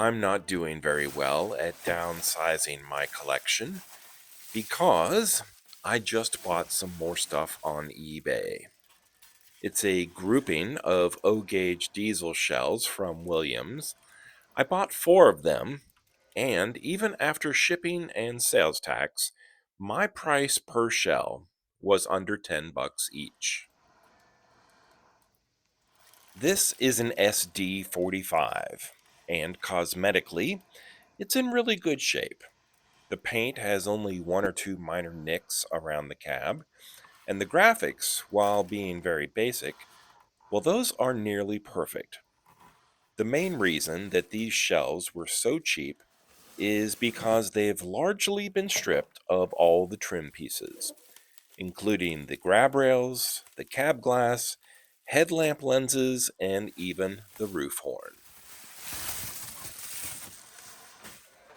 I'm not doing very well at downsizing my collection because I just bought some more stuff on eBay. It's a grouping of O-gauge diesel shells from Williams. I bought 4 of them, and even after shipping and sales tax, my price per shell was under $10 each. This is an SD-45, and cosmetically, it's in really good shape. The paint has only 1 or 2 minor nicks around the cab, and the graphics, while being very basic, well, those are nearly perfect. The main reason that these shells were so cheap is because they've largely been stripped of all the trim pieces, including the grab rails, the cab glass, headlamp lenses, and even the roof horn.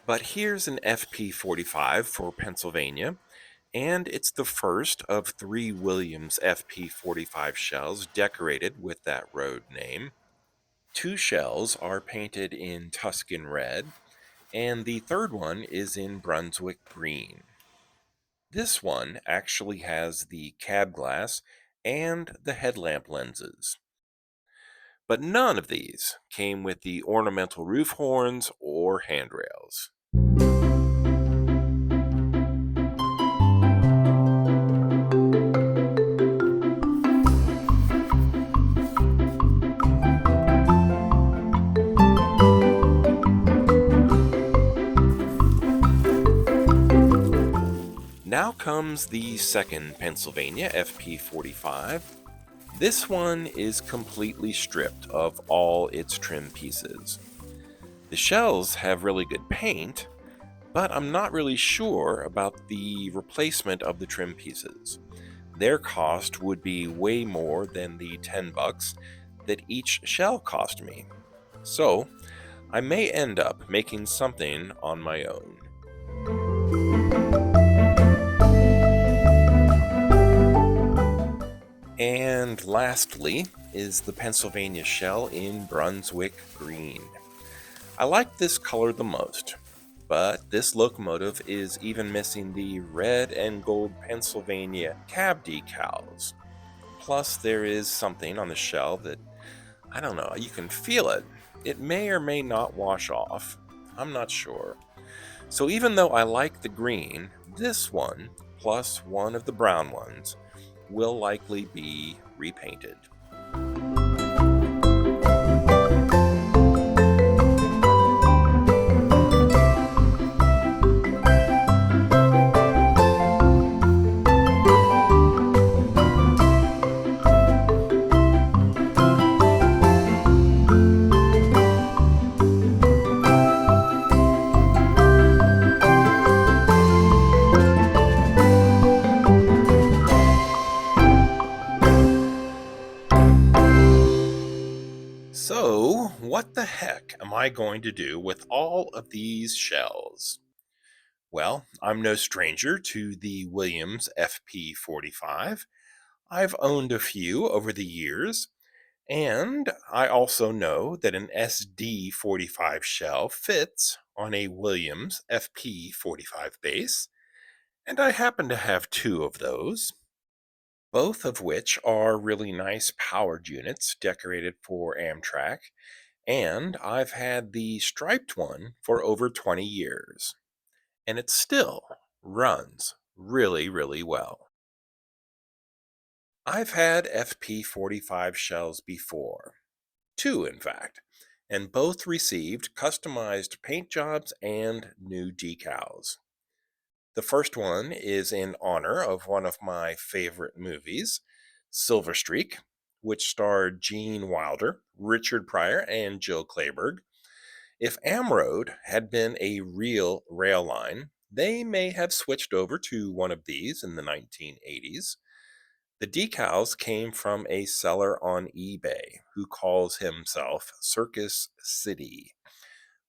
But here's an FP-45 for Pennsylvania, and it's the first of 3 Williams FP-45 shells decorated with that road name. 2 shells are painted in Tuscan red, and the third one is in Brunswick green. This one actually has the cab glass and the headlamp lenses. But none of these came with the ornamental roof horns or handrails. Now comes the second Pennsylvania FP-45. This one is completely stripped of all its trim pieces. The shells have really good paint, but I'm not really sure about the replacement of the trim pieces. Their cost would be way more than the $10 that each shell cost me. So, I may end up making something on my own. And lastly is the Pennsylvania shell in Brunswick green. I like this color the most, but this locomotive is even missing the red and gold Pennsylvania cab decals. Plus, there is something on the shell that, I don't know, you can feel it. It may or may not wash off. I'm not sure. So even though I like the green, this one, plus one of the brown ones, will likely be repainted. So, what the heck am I going to do with all of these shells? Well, I'm no stranger to the Williams FP-45. I've owned a few over the years, and I also know that an SD-45 shell fits on a Williams FP-45 base, and I happen to have 2 of those, both of which are really nice powered units decorated for Amtrak, and I've had the striped one for over 20 years, and it still runs really, really well. I've had FP-45 shells before, 2 in fact, and both received customized paint jobs and new decals. The first one is in honor of one of my favorite movies, Silver Streak, which starred Gene Wilder, Richard Pryor, and Jill Clayburgh. If Amroad had been a real rail line, they may have switched over to one of these in the 1980s. The decals came from a seller on eBay who calls himself Circus City.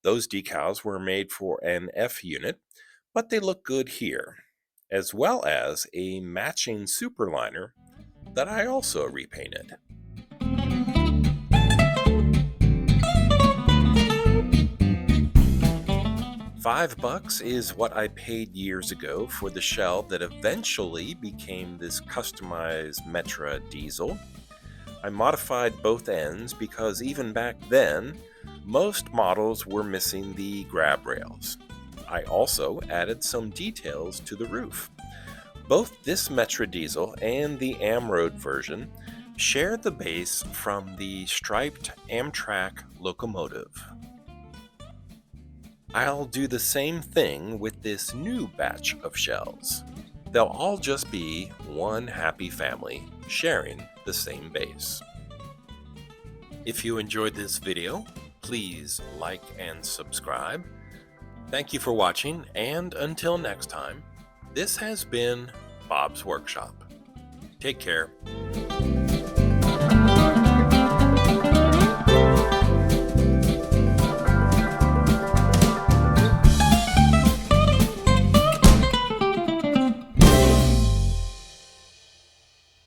Those decals were made for an F unit, but they look good here, as well as a matching Superliner that I also repainted. $5 is what I paid years ago for the shell that eventually became this customized Metra diesel. I modified both ends because even back then, most models were missing the grab rails. I also added some details to the roof. Both this Metra diesel and the Amroad version share the base from the striped Amtrak locomotive. I'll do the same thing with this new batch of shells. They'll all just be one happy family sharing the same base. If you enjoyed this video, please like and subscribe. Thank you for watching, and until next time, this has been Bob's Workshop. Take care.